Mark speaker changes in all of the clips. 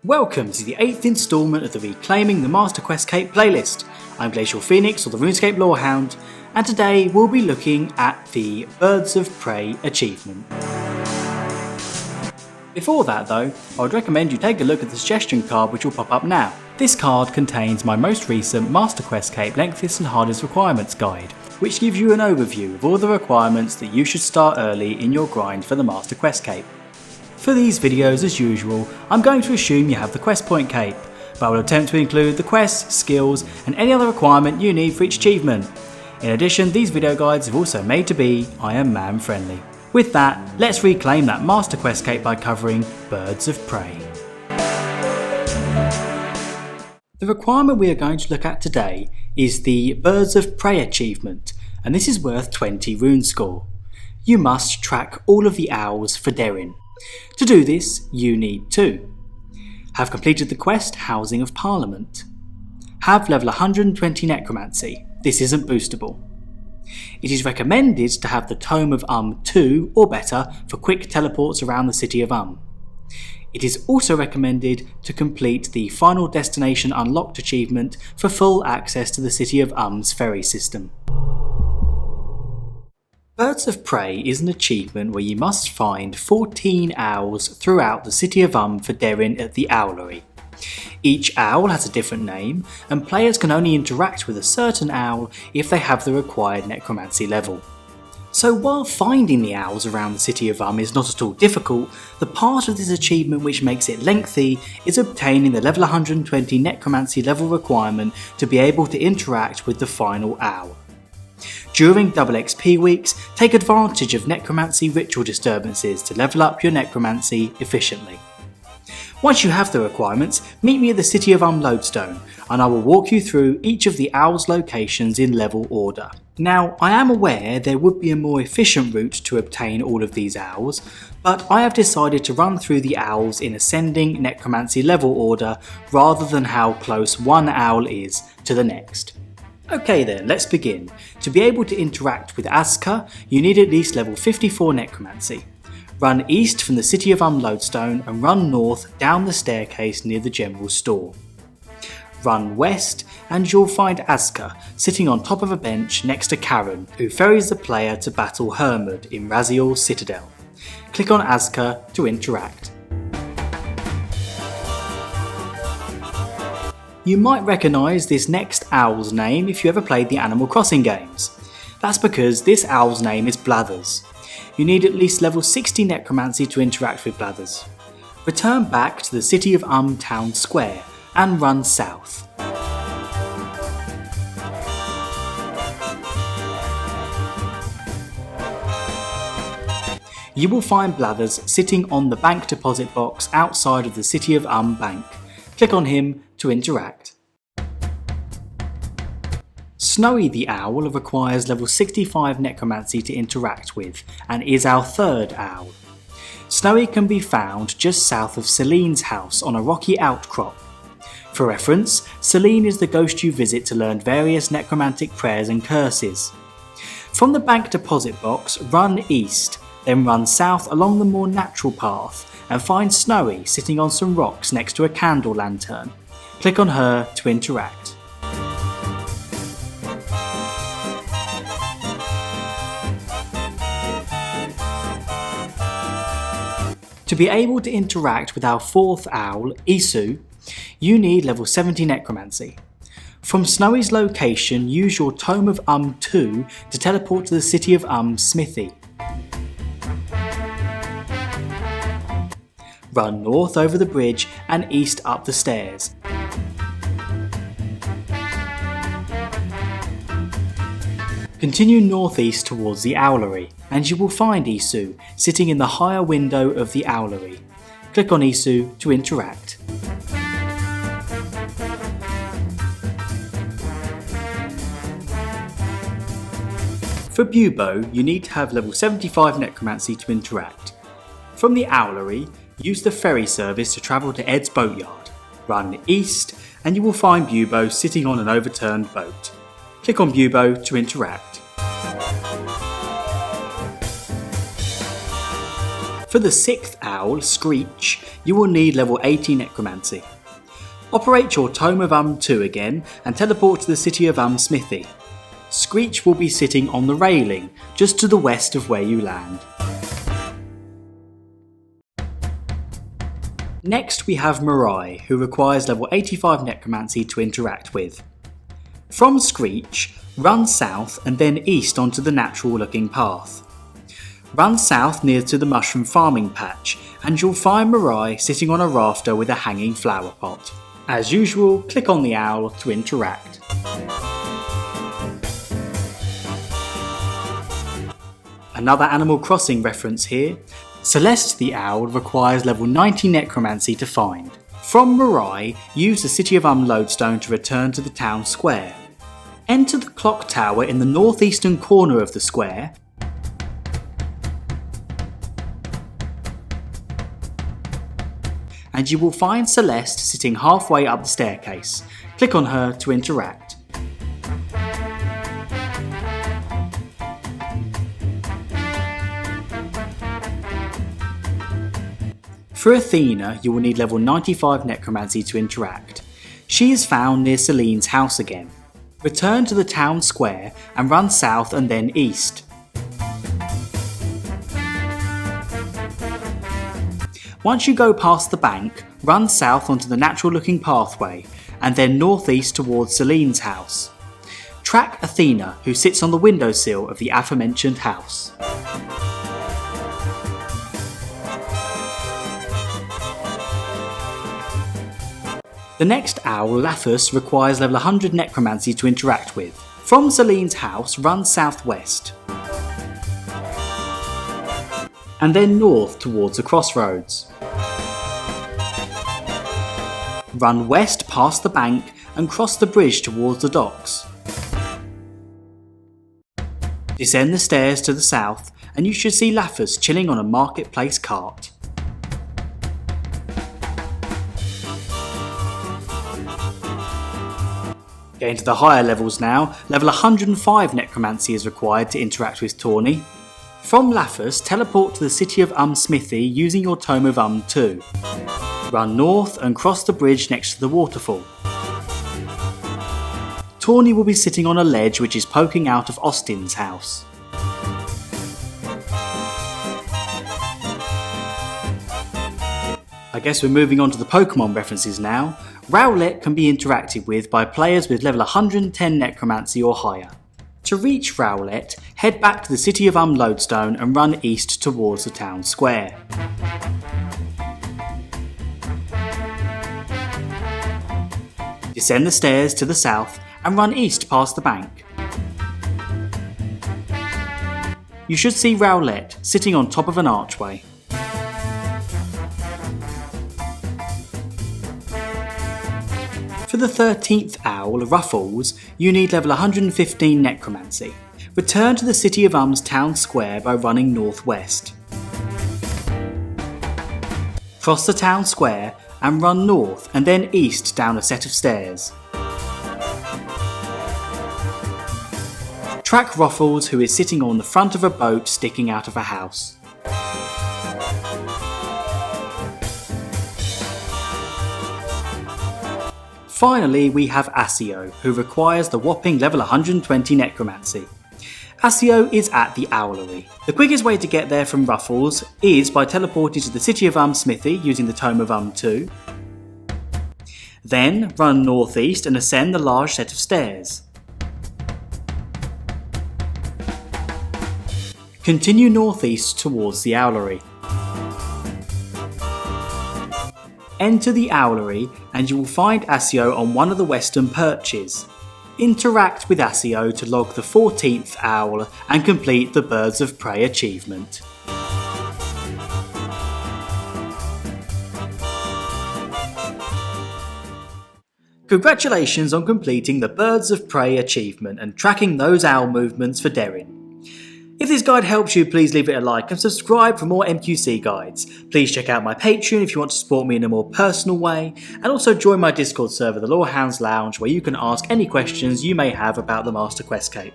Speaker 1: Welcome to the 8th instalment of the Reclaiming the Master Quest Cape playlist. I'm Glacial Phoenix, or the RuneScape Lorehound, and today we'll be looking at the Birds of Prey achievement. Before that though, I would recommend you take a look at the suggestion card which will pop up now. This card contains my most recent Master Quest Cape Lengthiest and Hardest Requirements guide, which gives you an overview of all the requirements that you should start early in your grind for the Master Quest Cape. For these videos, as usual, I'm going to assume you have the Quest Point Cape, but I will attempt to include the quests, skills, and any other requirement you need for each achievement. In addition, these video guides are also made to be Ironman friendly. With that, let's reclaim that Master Quest Cape by covering Birds of Prey. The requirement we are going to look at today is the Birds of Prey achievement, and this is worth 20 rune score. You must track all of the owls for Derrin. To do this, you need to have completed the quest Housing of Parliament, have level 120 Necromancy, this isn't boostable. It is recommended to have the Tome of 2 or better for quick teleports around the city of It is also recommended to complete the Final Destination Unlocked achievement for full access to the city of ferry system. Birds of Prey is an achievement where you must find 14 owls throughout the city of for Derrin at the Owlery. Each owl has a different name, and players can only interact with a certain owl if they have the required necromancy level. So while finding the owls around the city of is not at all difficult, the part of this achievement which makes it lengthy is obtaining the level 120 necromancy level requirement to be able to interact with the final owl. During double XP weeks, take advantage of necromancy ritual disturbances to level up your necromancy efficiently. Once you have the requirements, meet me at the city of Lodestone, and I will walk you through each of the owls' locations in level order. Now, I am aware there would be a more efficient route to obtain all of these owls, but I have decided to run through the owls in ascending necromancy level order rather than how close one owl is to the next. Okay then, let's begin. To be able to interact with Asca, you need at least level 54 Necromancy. Run east from the city of Lodestone and run north down the staircase near the general store. Run west and you'll find Asca sitting on top of a bench next to Karen, who ferries the player to battle Hermod in Raziel's citadel. Click on Asca to interact. You might recognise this next owl's name if you ever played the Animal Crossing games. That's because this owl's name is Blathers. You need at least level 60 Necromancy to interact with Blathers. Return back to the city of Town Square and run south. You will find Blathers sitting on the bank deposit box outside of the city of Bank. Click on him to interact. Snowy the Owl requires level 65 Necromancy to interact with and is our third owl. Snowy can be found just south of Celine's house on a rocky outcrop. For reference, Celine is the ghost you visit to learn various necromantic prayers and curses. From the bank deposit box, run east, then run south along the more natural path and find Snowy sitting on some rocks next to a candle lantern. Click on her to interact. To be able to interact with our fourth owl, Esiw, you need level 70 Necromancy. From Snowy's location, use your Tome of 2 to teleport to the city of Smithy. Run north over the bridge and east up the stairs. Continue northeast towards the Owlery, and you will find Esiw sitting in the higher window of the Owlery. Click on Esiw to interact. For Bubo, you need to have level 75 Necromancy to interact. From the Owlery, use the ferry service to travel to Ed's boatyard. Run east and you will find Bubo sitting on an overturned boat. Click on Bubo to interact. For the 6th owl, Screech, you will need level 80 necromancy. Operate your Tome of 2 again and teleport to the city of Smithy. Screech will be sitting on the railing, just to the west of where you land. Next we have Morai, who requires level 85 necromancy to interact with. From Screech, run south and then east onto the natural looking path. Run south near to the mushroom farming patch and you'll find Morai sitting on a rafter with a hanging flower pot. As usual, click on the owl to interact. Another Animal Crossing reference here. Celeste the owl requires level 90 necromancy to find. From Morai, use the City of Lodestone to return to the town square. Enter the clock tower in the northeastern corner of the square and you will find Celeste sitting halfway up the staircase. Click on her to interact. For Athena, you will need level 95 necromancy to interact. She is found near Celine's house again. Return to the town square and run south and then east. Once you go past the bank, run south onto the natural looking pathway and then northeast towards Celine's house. Track Athena, who sits on the windowsill of the aforementioned house. The next owl, Laphus, requires level 100 necromancy to interact with. From Celine's house, run southwest and then north towards the crossroads. Run west past the bank and cross the bridge towards the docks. Descend the stairs to the south and you should see Laphus chilling on a marketplace cart. Getting to the higher levels now, level 105 necromancy is required to interact with Tawny. From Laphus, teleport to the city of Smithy using your Tome of 2. Run north and cross the bridge next to the waterfall. Tawny will be sitting on a ledge which is poking out of Austin's house. I guess we're moving on to the Pokemon references now. Rowlet can be interacted with by players with level 110 necromancy or higher. To reach Rowlet, head back to the city of Lodestone and run east towards the town square. Descend the stairs to the south and run east past the bank. You should see Rowlet sitting on top of an archway. For the 13th owl, Ruffles, you need level 115 necromancy. Return to the city of town square by running northwest. Cross the town square and run north and then east down a set of stairs. Track Ruffles, who is sitting on the front of a boat sticking out of a house. Finally, we have Asio, who requires the whopping level 120 necromancy. Asio is at the Owlery. The quickest way to get there from Ruffles is by teleporting to the city of Smithy using the Tome of 2. Then run northeast and ascend the large set of stairs. Continue northeast towards the Owlery. Enter the Owlery and you will find Asio on one of the western perches. Interact with Asio to log the 14th owl and complete the Birds of Prey achievement. Congratulations on completing the Birds of Prey achievement and tracking those owl movements for Derrin. If this guide helps you, please leave it a like and subscribe for more MQC guides. Please check out my Patreon if you want to support me in a more personal way, and also join my Discord server, the Lorehounds Lounge, where you can ask any questions you may have about the Master Questcape.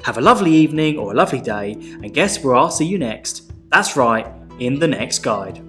Speaker 1: Have a lovely evening or a lovely day, and guess where I'll see you next? That's right, in the next guide.